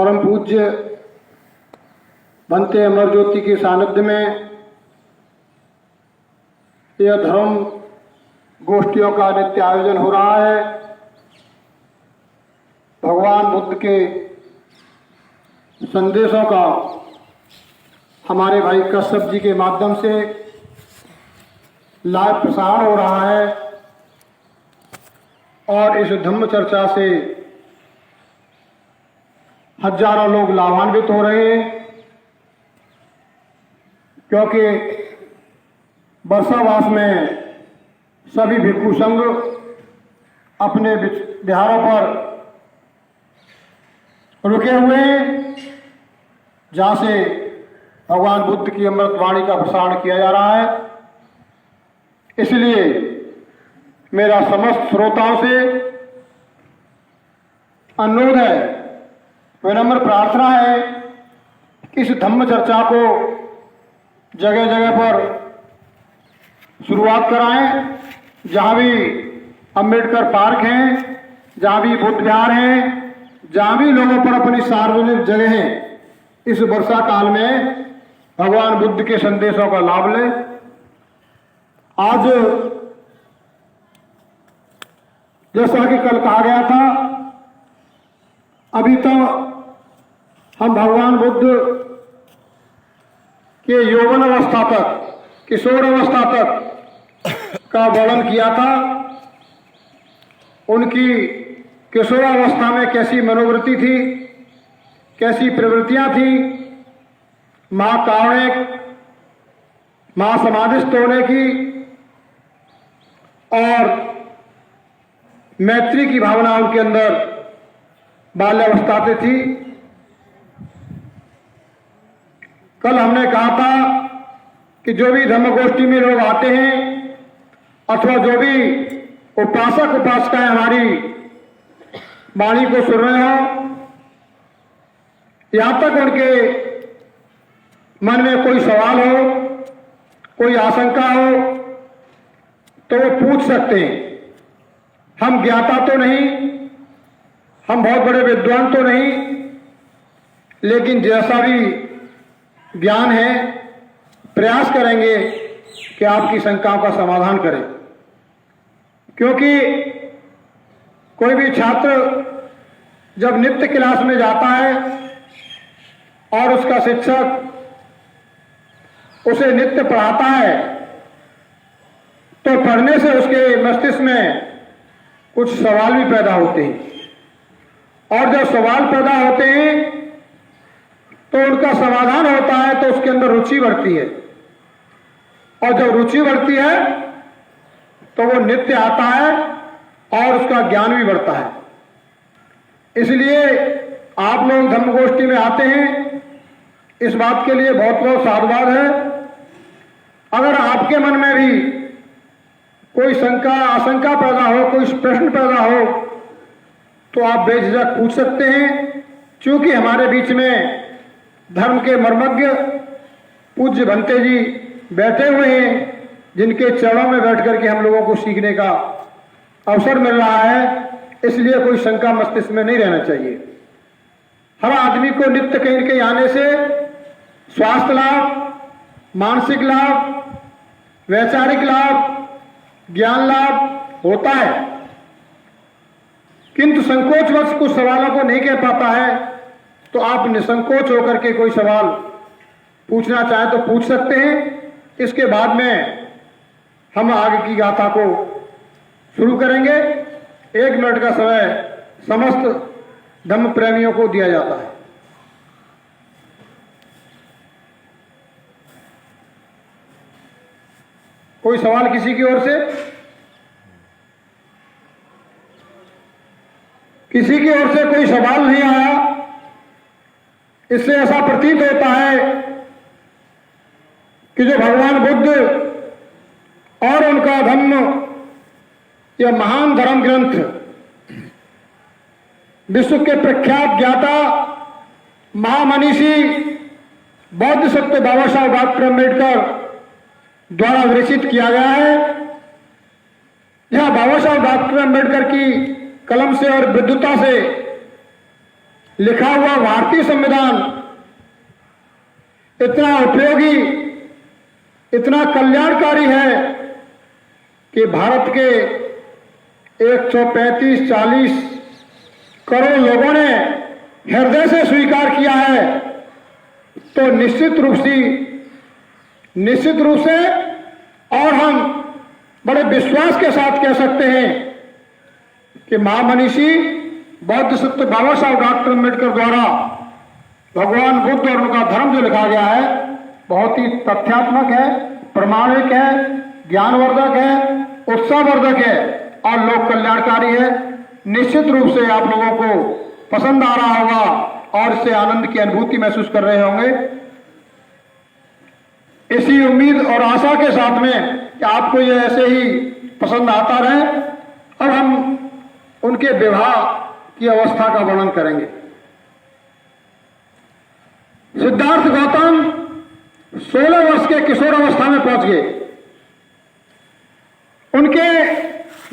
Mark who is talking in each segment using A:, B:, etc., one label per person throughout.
A: परम पूज्य बनते अमरज्योति के सानिध्य में यह धर्म गोष्ठियों का नित्य आयोजन हो रहा है। भगवान बुद्ध के संदेशों का हमारे भाई कश्यप जी के माध्यम से लाइव प्रसारण हो रहा है और इस धम्म चर्चा से हजारों लोग लाभान्वित हो रहे हैं, क्योंकि वर्षावास में सभी भिक्षु संघ अपने विहारों पर रुके हुए हैं, जहाँ से भगवान बुद्ध की अमृत वाणी का प्रसारण किया जा रहा है। इसलिए मेरा समस्त श्रोताओं से अनुरोध है, विनम्र प्रार्थना है कि इस धम्म चर्चा को जगह जगह पर शुरुआत कराएं। जहाँ भी अम्बेडकर पार्क हैं, जहाँ भी बुद्ध विहार हैं, जहाँ भी लोगों पर अपनी सार्वजनिक जगह हैं, इस वर्षा काल में भगवान बुद्ध के संदेशों का लाभ लें। आज जैसा कि कल कहा गया था, अभी तो हम भगवान बुद्ध के यौवन अवस्था तक, किशोर अवस्था तक का वर्णन किया था। उनकी किशोरावस्था में कैसी मनोवृत्ति थी, कैसी प्रवृत्तियां थी, महाकारुणिक, महासमाधिस्थ होने की और मैत्री की भावना उनके अंदर बाल्यावस्था से थी। कल हमने कहा था कि जो भी धर्मगोष्ठी में लोग आते हैं अथवा जो भी उपासक उपासिकाएं हमारी वाणी को सुन रहे हो, यहां तक उनके मन में कोई सवाल हो, कोई आशंका हो, तो वो पूछ सकते हैं। हम ज्ञाता तो नहीं, हम बहुत बड़े विद्वान तो नहीं, लेकिन जैसा भी ज्ञान है प्रयास करेंगे कि आपकी शंकाओं का समाधान करें। क्योंकि कोई भी छात्र जब नित्य क्लास में जाता है और उसका शिक्षक उसे नित्य पढ़ाता है, तो पढ़ने से उसके मस्तिष्क में कुछ सवाल भी पैदा होते हैं और जब सवाल पैदा होते हैं तो उनका समाधान होता है, तो उसके अंदर रुचि बढ़ती है और जब रुचि बढ़ती है तो वो नित्य आता है और उसका ज्ञान भी बढ़ता है। इसलिए आप लोग धर्मगोष्ठी में आते हैं, इस बात के लिए बहुत बहुत साधुवाद है। अगर आपके मन में भी कोई शंका आशंका पैदा हो, कोई प्रश्न पैदा हो, तो आप बेझिझक पूछ सकते हैं। क्योंकि हमारे बीच में धर्म के मर्मज्ञ पूज्य भंते जी बैठे हुए हैं, जिनके चरणों में बैठ करके हम लोगों को सीखने का अवसर मिल रहा है। इसलिए कोई शंका मस्तिष्क में नहीं रहना चाहिए। हर आदमी को नित्य कहीं न कहीं आने से स्वास्थ्य लाभ, मानसिक लाभ, वैचारिक लाभ, ज्ञान लाभ होता है, किंतु संकोचवश कुछ सवालों को नहीं कह पाता है। तो आप निसंकोच होकर के कोई सवाल पूछना चाहे तो पूछ सकते हैं। इसके बाद में हम आगे की गाथा को शुरू करेंगे। 1 मिनट का समय समस्त धम्म प्रेमियों को दिया जाता है। कोई सवाल किसी की ओर से? किसी की ओर से कोई सवाल नहीं आया। इससे ऐसा प्रतीत होता है कि जो भगवान बुद्ध और उनका धम्म, यह महान धर्म ग्रंथ, विश्व के प्रख्यात ज्ञाता महामनीषी बौद्ध सत्य बाबा साहब डॉक्टर अम्बेडकर द्वारा विरचित किया गया है। यह बाबा साहब डॉक्टर अम्बेडकर की कलम से और विद्वता से लिखा हुआ भारतीय संविधान इतना उपयोगी, इतना कल्याणकारी है कि भारत के 135-40 करोड़ लोगों ने हृदय से स्वीकार किया है। तो निश्चित रूप से और हम बड़े विश्वास के साथ कह सकते हैं कि महामनीषी बौद्ध सत्य बाबा साहब डॉक्टर अम्बेडकर द्वारा भगवान बुद्ध और उनका धर्म जो लिखा गया है बहुत ही तथ्यात्मक है, प्रमाणिक है, ज्ञानवर्धक है, उत्साहवर्धक है और लोक कल्याणकारी है। निश्चित रूप से आप लोगों को पसंद आ रहा होगा और इससे आनंद की अनुभूति महसूस कर रहे होंगे। इसी उम्मीद और आशा के साथ में कि आपको ये ऐसे ही पसंद आता रहे, अब हम उनके विवाह की अवस्था का वर्णन करेंगे। सिद्धार्थ गौतम 16 वर्ष के किशोर अवस्था में पहुंच गए। उनके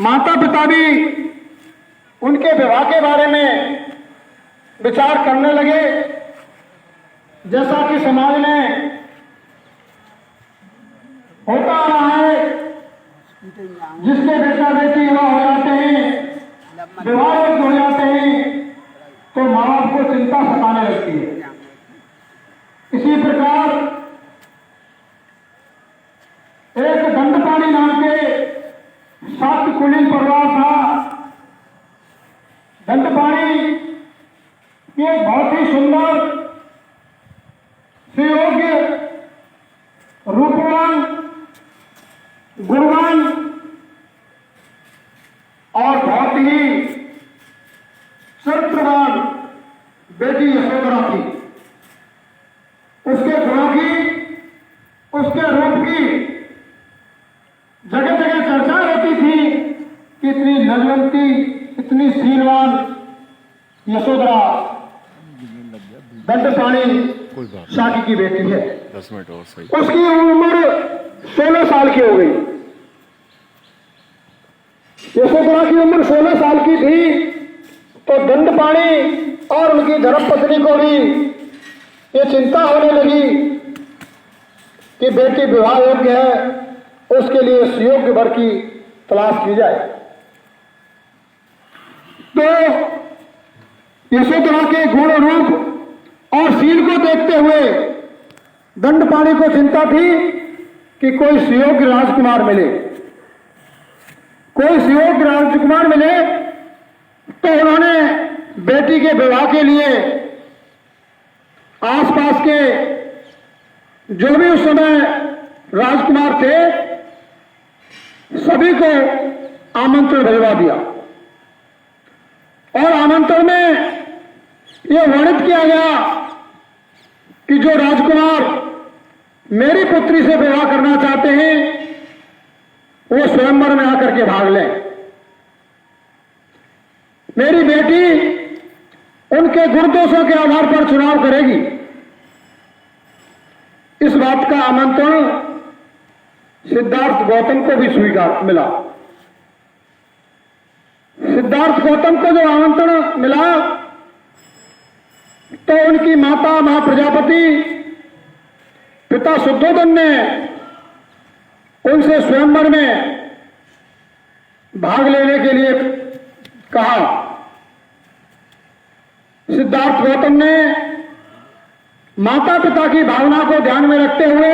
A: माता पिता भी उनके विवाह के बारे में विचार करने लगे। जैसा कि समाज में होता आ रहा है, जिसके बेटा बेटी विवाह हो जाते हैं, विवाह हो जाते हैं, तो माँ बाप को चिंता सताने लगती है। इसी प्रकार एक दंडपाणी नाम के शाक्त कुलीन परिवार था। दंडपाणी ये बहुत ही सुंदर, सुयोग्य, रूपवान, गुणवान और बहुत ही चरित्रवान बेटी यशोधरा थी। उसके गुणों की, उसके रूप की जगह जगह चर्चा रहती थी कि इतनी लजवंती, इतनी शीलवान यशोधरा दंडपाणी शाकी की बेटी है।
B: 10 मिनट और सही।
A: उसकी उम्र 16 साल की हो गई। यशोधरा की उम्र 16 साल की थी तो दंडपाणी और उनकी धर्मपत्नी को भी ये चिंता होने लगी कि बेटी विवाह योग्य है, उसके लिए सुयोग्य वर की तलाश की जाए। तो यशोधरा के गुण, रूप और शील को देखते हुए दंडपाणी को चिंता थी कि कोई सुयोग्य राजकुमार मिले। कोई सुयोग्य राजकुमार मिले तो उन्होंने बेटी के विवाह के लिए आसपास के जो भी उस समय राजकुमार थे सभी को आमंत्रण भिजवा दिया और आमंत्रण में यह वर्णित किया गया कि जो राजकुमार मेरी पुत्री से विवाह करना चाहते हैं वो स्वयंवर में आकर के भाग लें। मेरी बेटी उनके गुण दोषों के आधार पर चुनाव करेगी। इस बात का आमंत्रण सिद्धार्थ गौतम को भी स्वीकार मिला। सिद्धार्थ गौतम को जो आमंत्रण मिला तो उनकी माता महाप्रजापति पिता शुद्धोधन ने उनसे स्वयंवर में भाग लेने के लिए कहा। सिद्धार्थ गौतम ने माता पिता की भावना को ध्यान में रखते हुए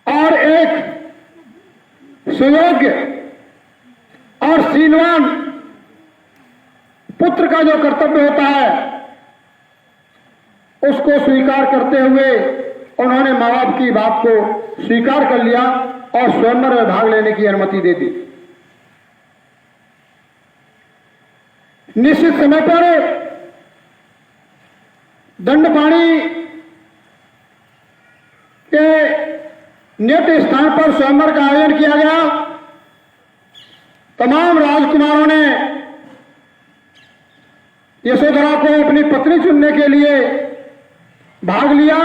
A: और एक सुयोग्य और शीलवान पुत्र का जो कर्तव्य होता है उसको स्वीकार करते हुए उन्होंने मां बाप की बात को स्वीकार कर लिया और स्वयंवर में भाग लेने की अनुमति दे दी। निश्चित समय पर दंडपाणी के नियत स्थान पर स्वयंवर का आयोजन किया गया। तमाम राजकुमारों ने यशोधरा को अपनी पत्नी चुनने के लिए भाग लिया।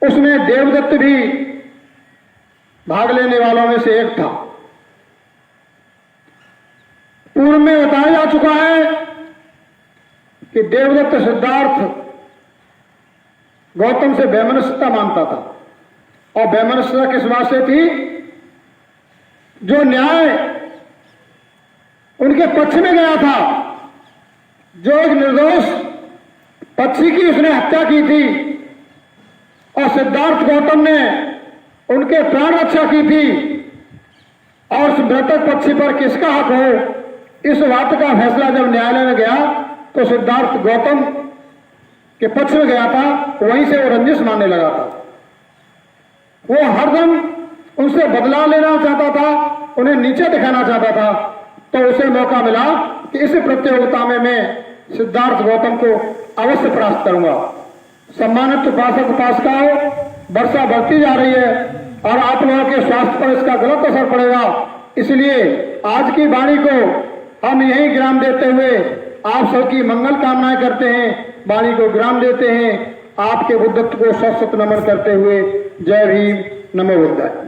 A: उसमें देवदत्त भी भाग लेने वालों में से एक था। पूर्व में बताया जा चुका है कि देवदत्त सिद्धार्थ गौतम से वैमनस्यता मानता था। और वैमनस्यता किस बात से थी? जो न्याय उनके पक्ष में गया था, जो एक निर्दोष पक्षी की उसने हत्या की थी और सिद्धार्थ गौतम ने उनके प्राण रक्षा की थी, और उस मृतक पक्षी पर किसका हक हो, इस बात का फैसला जब न्यायालय में गया तो सिद्धार्थ गौतम के पक्ष में गया था। वहीं से वो रंजिश मानने लगा था। वो हरदम उनसे बदला लेना चाहता था, उन्हें नीचे दिखाना चाहता था। तो उसे मौका मिला कि इस प्रतियोगिता में मैं सिद्धार्थ गौतम को अवश्य परास्त करूंगा। सम्मानित उपासक उपासिकाओं, वर्षा बढ़ती जा रही है और आप लोगों के स्वास्थ्य पर इसका गलत असर पड़ेगा। इसलिए आज की वाणी को हम यही विराम देते हुए आप सबकी मंगल कामनाएं करते हैं, वाणी को विराम देते हैं। आपके बुद्धत्व को सत सत नमन करते हुए जय भीम, नमो बुद्धाय।